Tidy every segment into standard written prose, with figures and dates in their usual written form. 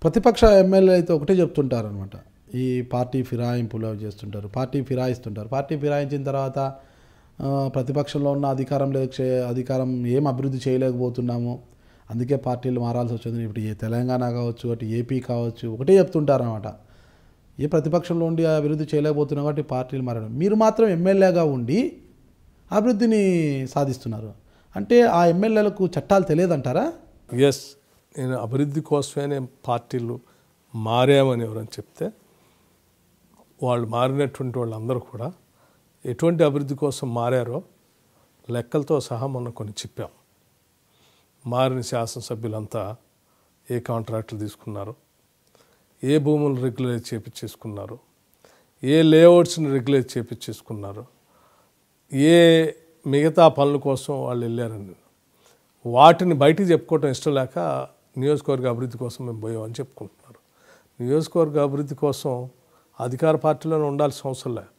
ప్రతిపక్ష ఎమ్మెల్యేలు అయితే ఒకటే చెప్తుంటారు అనమాట, ఈ పార్టీ ఫిరాయింపులు చేస్తుంటారు, పార్టీ ఫిరాయిస్తుంటారు. పార్టీ ఫిరాయించిన తర్వాత ప్రతిపక్షంలో ఉన్న అధికారం ఏం అభివృద్ధి చేయలేకపోతున్నాము, అందుకే పార్టీలు మారాల్సి వచ్చింది. ఇప్పుడు ఏ తెలంగాణ కావచ్చు, అటు ఏపీ కావచ్చు, ఒకటే చెప్తుంటారు అనమాట, ఏ ప్రతిపక్షంలో ఉండి అభివృద్ధి చేయలేకపోతున్నాం కాబట్టి పార్టీలు మారడం. మీరు మాత్రం ఎమ్మెల్యేగా ఉండి అభివృద్ధిని సాధిస్తున్నారు అంటే ఆ ఎమ్మెల్యేలకు చట్టాలు తెలియదంటారా? ఎస్, నేను అభివృద్ధి కోసమే పార్టీలు మారామని ఎవరని చెప్తే వాళ్ళు మారినటువంటి వాళ్ళందరూ కూడా ఎటువంటి అభివృద్ధి కోసం మారారో లెక్కలతో సహా మొన్న కొన్ని చెప్పాం. మారిన శాసనసభ్యులంతా ఏ కాంట్రాక్టులు తీసుకున్నారు, ఏ భూములు రెగ్యులైజ్ చేపించేసుకున్నారు, ఏ లేఅవుట్స్ని రెగ్యులైజ్ చేపించేసుకున్నారు, ఏ మిగతా పనుల కోసం వాళ్ళు వెళ్ళారని వాటిని బయటికి చెప్పుకోవటం ఇష్టం లేక నియోజకవర్గ అభివృద్ధి కోసం మేము పోయామని చెప్పుకుంటున్నారు. నియోజకవర్గ అభివృద్ధి కోసం అధికార పార్టీలోనే ఉండాల్సిన అవసరం లేదు.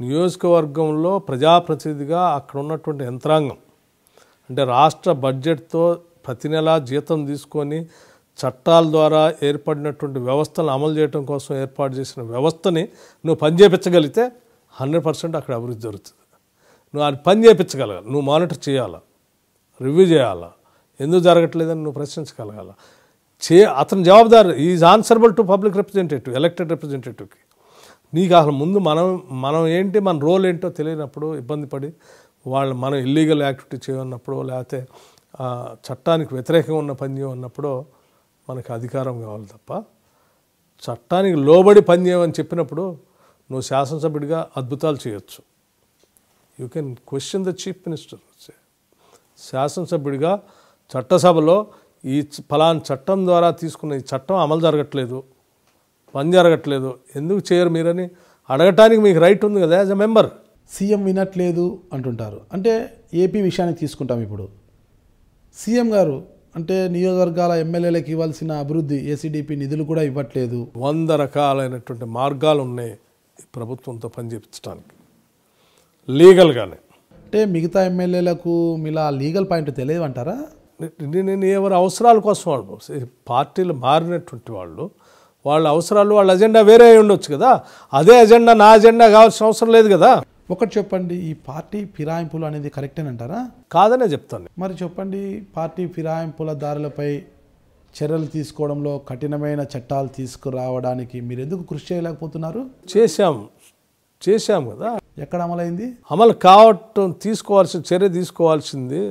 నియోజకవర్గంలో ప్రజాప్రతినిధిగా అక్కడ ఉన్నటువంటి యంత్రాంగం అంటే రాష్ట్ర బడ్జెట్తో ప్రతి నెల జీతం తీసుకొని చట్టాల ద్వారా ఏర్పడినటువంటి వ్యవస్థను అమలు చేయడం కోసం ఏర్పాటు చేసిన వ్యవస్థని నువ్వు పని చేయించగలిగితే 100% అక్కడ అభివృద్ధి జరుగుతుంది. నువ్వు అది పని చేయించగలగాలి, నువ్వు మానిటర్ చేయాలా, రివ్యూ చేయాలా, ఎందుకు జరగట్లేదని నువ్వు ప్రశ్నించగలగాల. అతని జవాబుదారు is answerable to public representative, elected రిప్రజెంటేటివ్కి. నీకు అసలు ముందు మనం ఏంటి, మన రోల్ ఏంటో తెలియనప్పుడు ఇబ్బంది పడి మనం ఇల్లీగల్ యాక్టివిటీ చేయన్నప్పుడు లేకపోతే చట్టానికి వ్యతిరేకంగా ఉన్న పని చేయమన్నప్పుడు మనకు అధికారం కావాలి తప్ప చట్టానికి లోబడి పని చేయమని చెప్పినప్పుడు నువ్వు శాసనసభ్యుడిగా అద్భుతాలు చేయొచ్చు. You can question the chief minister. శాసనసభ్యుడిగా చట్టసభలో ఈ ఫలానా చట్టం ద్వారా తీసుకున్న ఈ చట్టం అమలు జరగట్లేదు, పని జరగట్లేదు, ఎందుకు చేయరు మీరని అడగటానికి మీకు రైట్ ఉంది కదా యాజ్ ఎ మెంబర్. సీఎం వినట్లేదు అంటుంటారు. అంటే ఏపీ విషయానికి తీసుకుంటాం. ఇప్పుడు సీఎం గారు అంటే నియోజకవర్గాల ఎమ్మెల్యేలకు ఇవ్వాల్సిన అభివృద్ధి ఏసీడీపీ నిధులు కూడా ఇవ్వట్లేదు. 100 రకాలైనటువంటి మార్గాలు ఉన్నాయి ప్రభుత్వంతో పని చేయించడానికి లీగల్గానే. అంటే మిగతా ఎమ్మెల్యేలకు మీలా లీగల్ పాయింట్ తెలియదు అంటారా? నేను ఎవరి అవసరాల కోసం వాళ్ళు పార్టీలు మారినటువంటి వాళ్ళ అవసరాలు వాళ్ళ అజెండా వేరే అయి ఉండొచ్చు కదా, అదే అజెండా నా అజెండా కావాల్సిన అవసరం లేదు కదా. ఒకటి చెప్పండి, ఈ పార్టీ ఫిరాయింపులు అనేది కరెక్టేనంటారా? కాదనే చెప్తాను. మరి చెప్పండి, పార్టీ ఫిరాయింపుల దారులపై చర్యలు తీసుకోవడంలో కఠినమైన చట్టాలు తీసుకురావడానికి మీరు ఎందుకు కృషి చేయలేకపోతున్నారు? చేశాం కదా. ఎక్కడ అమలైంది? అమలు కావటం చర్య తీసుకోవాల్సింది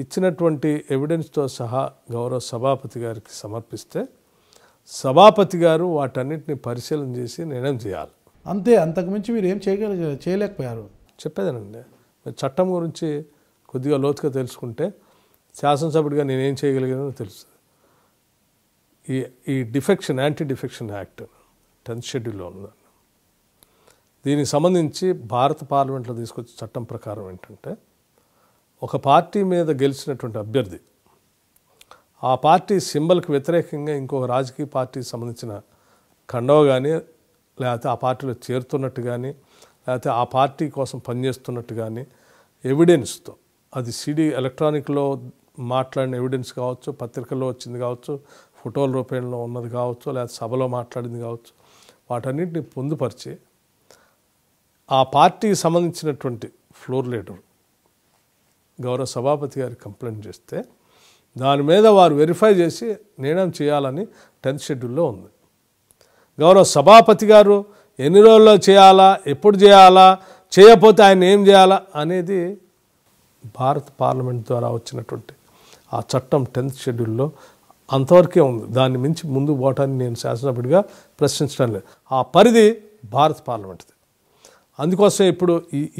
ఇచ్చినటువంటి ఎవిడెన్స్తో సహా గౌరవ సభాపతి గారికి సమర్పిస్తే సభాపతి గారు వాటన్నిటిని పరిశీలన చేసి నిర్ణయం చేయాలి. అంతే, అంతకుమించి మీరు ఏం చేయలేకపోయారు. చెప్పేదేనండి, చట్టం గురించి కొద్దిగా లోతుగా తెలుసుకుంటే శాసనసభ్యుడిగా నేనేం చేయగలిగానో తెలుస్తుంది. ఈ defection, anti defection act 10th షెడ్యూల్లో ఉన్నదాన్ని, దీనికి సంబంధించి భారత పార్లమెంట్లో తీసుకొచ్చే చట్టం ప్రకారం ఏంటంటే ఒక పార్టీ మీద గెలిచినటువంటి అభ్యర్థి ఆ పార్టీ సింబల్కి వ్యతిరేకంగా ఇంకొక రాజకీయ పార్టీకి సంబంధించిన కండవ కానీ లేకపోతే ఆ పార్టీలో చేరుతున్నట్టు కానీ లేకపోతే ఆ పార్టీ కోసం పనిచేస్తున్నట్టు కానీ ఎవిడెన్స్తో, అది సిడి ఎలక్ట్రానిక్లో మాట్లాడిన ఎవిడెన్స్ కావచ్చు, పత్రికల్లో వచ్చింది కావచ్చు, ఫోటోల రూపంలో ఉన్నది కావచ్చు, లేకపోతే సభలో మాట్లాడింది కావచ్చు, వాటన్నిటిని పొందుపరిచి ఆ పార్టీకి సంబంధించినటువంటి ఫ్లోర్ లీడర్ గౌరవ సభాపతి గారికి కంప్లైంట్ చేస్తే దాని మీద వారు వెరిఫై చేసి నిర్ణయం చేయాలని 10th షెడ్యూల్లో ఉంది. గౌరవ సభాపతి గారు ఎన్ని రోజుల్లో చేయాలా, ఎప్పుడు చేయాలా, చేయకపోతే ఆయన ఏం చేయాలా అనేది భారత పార్లమెంట్ ద్వారా వచ్చినటువంటి ఆ చట్టం 10th షెడ్యూల్లో అంతవరకే ఉంది. దాన్ని మించి ముందు పోవటాన్ని నేను శాసనసభ్యుడిగా ప్రశ్నించడం లేదు. ఆ పరిధి భారత పార్లమెంట్ది. అందుకోసం ఇప్పుడు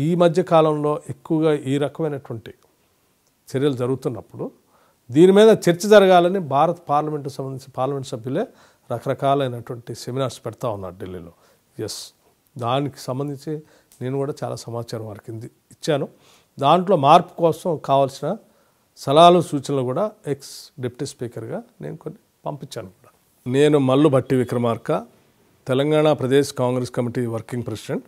ఈ మధ్య కాలంలో ఎక్కువగా ఈ రకమైనటువంటి చర్యలు జరుగుతున్నప్పుడు దీని మీద చర్చ జరగాలని భారత పార్లమెంటుకు సంబంధించి పార్లమెంట్ సభ్యులే రకరకాలైనటువంటి సెమినార్స్ పెడతా ఉన్నారు ఢిల్లీలో. దానికి సంబంధించి నేను కూడా చాలా సమాచారం వారికి ఇచ్చాను. దాంట్లో మార్పు కోసం కావాల్సిన సలహాలు సూచనలు కూడా ఎక్స్ డిప్యూటీ స్పీకర్గా నేను కొన్ని పంపించాను కూడా. నేను Mallu Bhatti Vikramarka, Telangana Pradesh Congress committee working president.